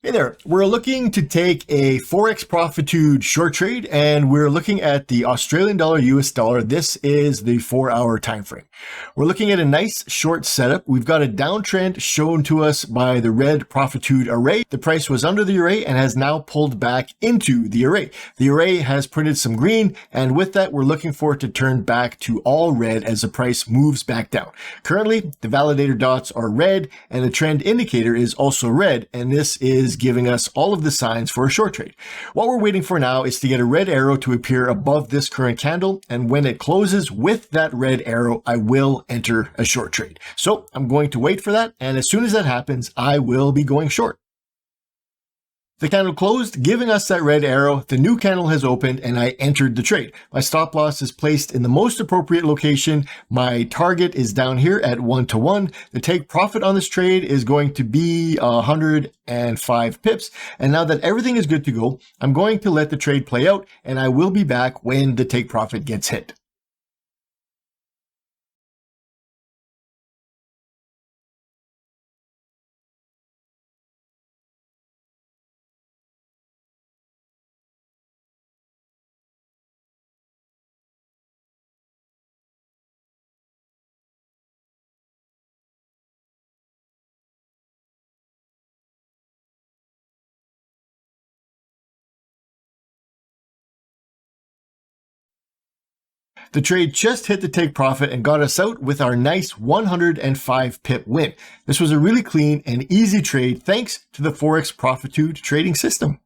Hey there, we're looking to take a Forex Profitude short trade, and we're looking at the Australian dollar US dollar. This is the 4-hour time frame. We're looking at a nice short setup. We've got a downtrend shown to us by the red Profitude array. The price was under the array and has now pulled back into the array. The array has printed some green, and with that, we're looking for it to turn back to all red as the price moves back down. Currently, the validator dots are red, and the trend indicator is also red, and this is giving us all of the signs for a short trade. What we're waiting for now is to get a red arrow to appear above this current candle, and when it closes with that red arrow, I will enter a short trade. So I'm going to wait for that, and as soon as that happens, I will be going short. The candle closed, giving us that red arrow. The new candle has opened and I entered the trade. My stop loss is placed in the most appropriate location. My target is down here at 1-to-1. The take profit on this trade is going to be 105 pips. And now that everything is good to go, I'm going to let the trade play out and I will be back when the take profit gets hit. The trade just hit the take profit and got us out with our nice 105 pip win. This was a really clean and easy trade thanks to the Forex Profitude trading system.